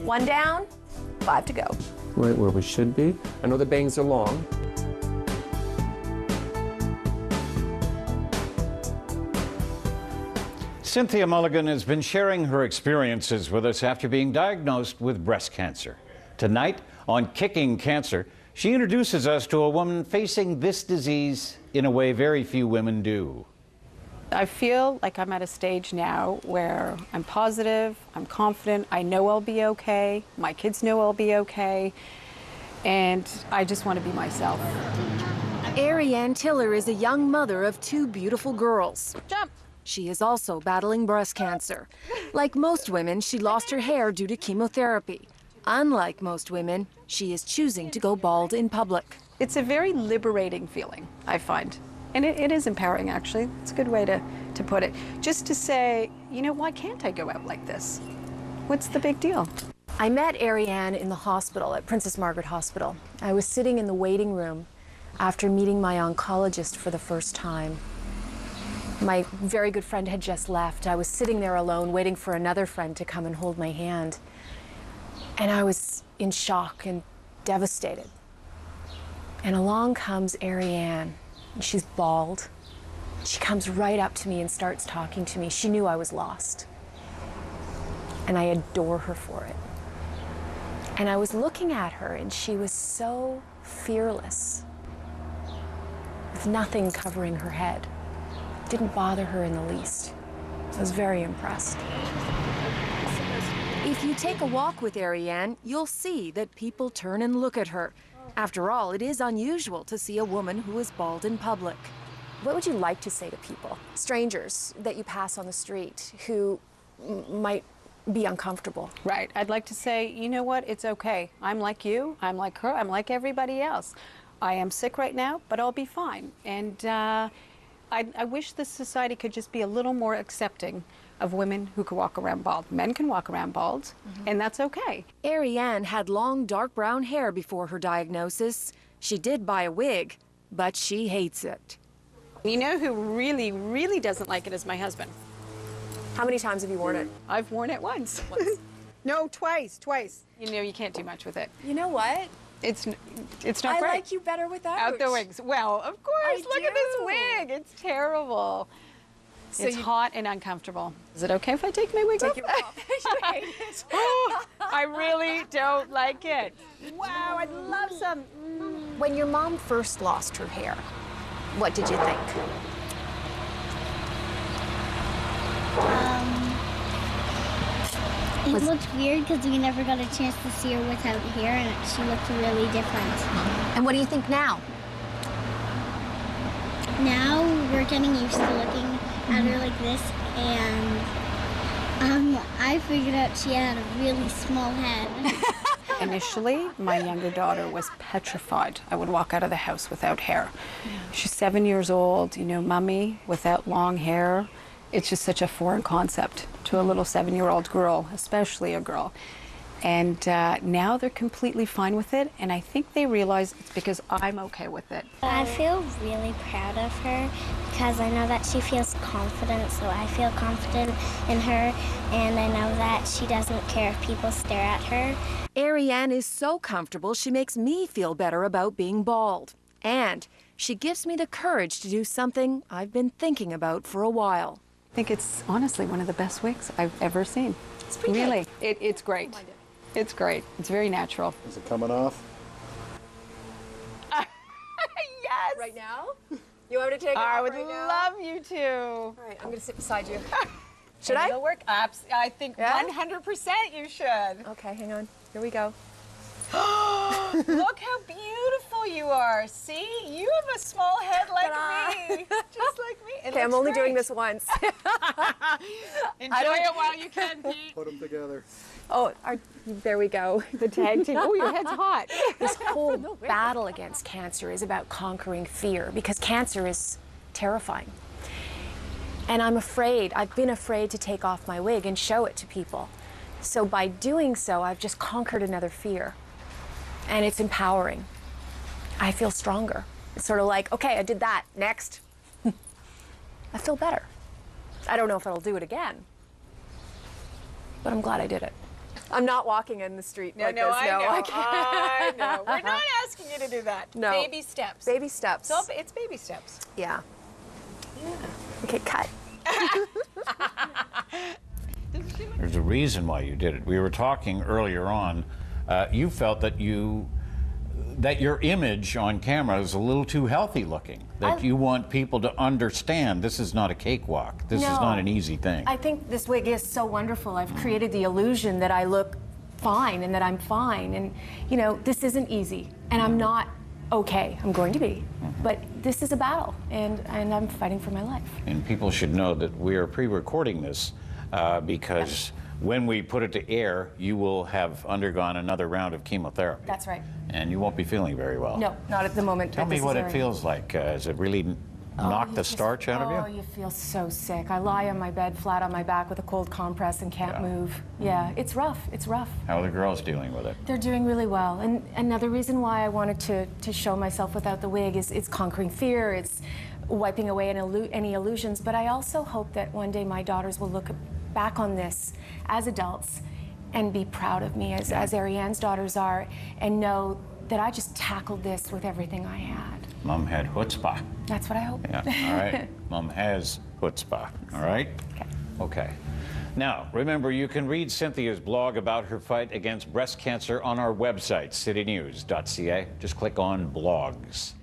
1 down, 5 to go. Right where we should be. I know the bangs are long. Cynthia Mulligan has been sharing her experiences with us after being diagnosed with breast cancer. Tonight, on Kicking Cancer, she introduces us to a woman facing this disease in a way very few women do. I feel like I'm at a stage now where I'm positive, I'm confident, I know I'll be okay, my kids know I'll be okay, and I just want to be myself. Ariane Tiller is a young mother of 2 beautiful girls. Jump! She is also battling breast cancer. Like most women, she lost her hair due to chemotherapy. Unlike most women, she is choosing to go bald in public. It's a very liberating feeling, I find. And it is empowering, actually. It's a good way to put it. Just to say, you know, why can't I go out like this? What's the big deal? I met Ariane in the hospital at Princess Margaret Hospital. I was sitting in the waiting room after meeting my oncologist for the first time. My very good friend had just left. I was sitting there alone, waiting for another friend to come and hold my hand. And I was in shock and devastated. And along comes Ariane. She's bald. She comes right up to me and starts talking to me. She knew I was lost. And I adore her for it. And I was looking at her, and she was so fearless, with nothing covering her head. It didn't bother her in the least. I was very impressed. If you take a walk with Ariane, you'll see that people turn and look at her. After all, it is unusual to see a woman who is bald in public. What would you like to say to people, strangers that you pass on the street, who might be uncomfortable? Right. I'd like to say, you know what? It's okay. I'm like you. I'm like her. I'm like everybody else. I am sick right now, but I'll be fine. And I wish this society could just be a little more accepting of women who can walk around bald. Men can walk around bald, and that's okay. Ariane had long, dark brown hair before her diagnosis. She did buy a wig, but she hates it. You know who really, really doesn't like it is my husband. How many times have you worn it? I've worn it once. No, twice. You know, you can't do much with it. You know what? It's not I great. like you better without. Out the wigs. Well, of course. Look at this wig. It's terrible. So it's hot and uncomfortable. Is it okay if I take my wig off? Take it off. Oh, I really don't like it. Wow, I'd love some. When your mom first lost her hair, what did you think? It looked weird because we never got a chance to see her without hair, and she looked really different. And what do you think now? Now we're getting used to looking at her like this, and I figured out she had a really small head. Initially, my younger daughter was petrified. I would walk out of the house without hair. She's 7 years old, you know, mommy without long hair. It's just such a foreign concept to a little 7-year-old girl, especially a girl. And now they're completely fine with it, and I think they realize it's because I'm okay with it. I feel really proud of her because I know that she feels confident, so I feel confident in her, and I know that she doesn't care if people stare at her. Ariane is so comfortable, she makes me feel better about being bald. And she gives me the courage to do something I've been thinking about for a while. I think it's honestly one of the best wigs I've ever seen. It's pretty really. It's great. It's great. It's very natural. Is it coming off? Yes. Right now? You want me to take it off I would right now? love you to. All right, I'm going to sit beside you. Should I? It'll work. I think Yeah? 100% you should. Okay, hang on. Here we go. Look how beautiful you are. See? You have a small head like me. Just like me. Okay, I'm only doing this once. Enjoy it while you can, Pete. Put them together. Oh, there we go. The tag team. Oh, your head's hot. This whole battle against cancer is about conquering fear, because cancer is terrifying. And I'm afraid, I've been afraid to take off my wig and show it to people. So by doing so, I've just conquered another fear. And it's empowering. I feel stronger. It's sort of like, okay, I did that, next. I feel better. I don't know if I'll do it again, but I'm glad I did it. I'm not walking in the street like this. I know. I can't. I know. We're not asking you to do that. No. Baby steps. Baby steps. So it's baby steps. Yeah. Okay, cut. There's a reason why you did it. We were talking earlier on. You felt that your image on camera is a little too healthy looking. That you want people to understand this is not a cakewalk. This is not an easy thing. I think this wig is so wonderful. I've created the illusion that I look fine and that I'm fine. And, you know, this isn't easy. And I'm not okay. I'm going to be. But this is a battle, and I'm fighting for my life. And people should know that we are pre-recording this because when we put it to air, you will have undergone another round of chemotherapy. That's right. And you won't be feeling very well. No, not at the moment. Tell me what it feels like. Has it really knocked the starch out of you? Oh, you feel so sick. I lie on my bed flat on my back with a cold compress and can't move. Yeah, it's rough. It's rough. How are the girls dealing with it? They're doing really well. And another reason why I wanted to show myself without the wig is it's conquering fear. It's wiping away any illusions. But I also hope that one day my daughters will look back on this as adults and be proud of me as Ariane's daughters are, and know that I just tackled this with everything I had. Mom had chutzpah. That's what I hope. Yeah, all right. Mom has chutzpah, all right? Okay. Okay. Now, remember, you can read Cynthia's blog about her fight against breast cancer on our website, citynews.ca. Just click on blogs.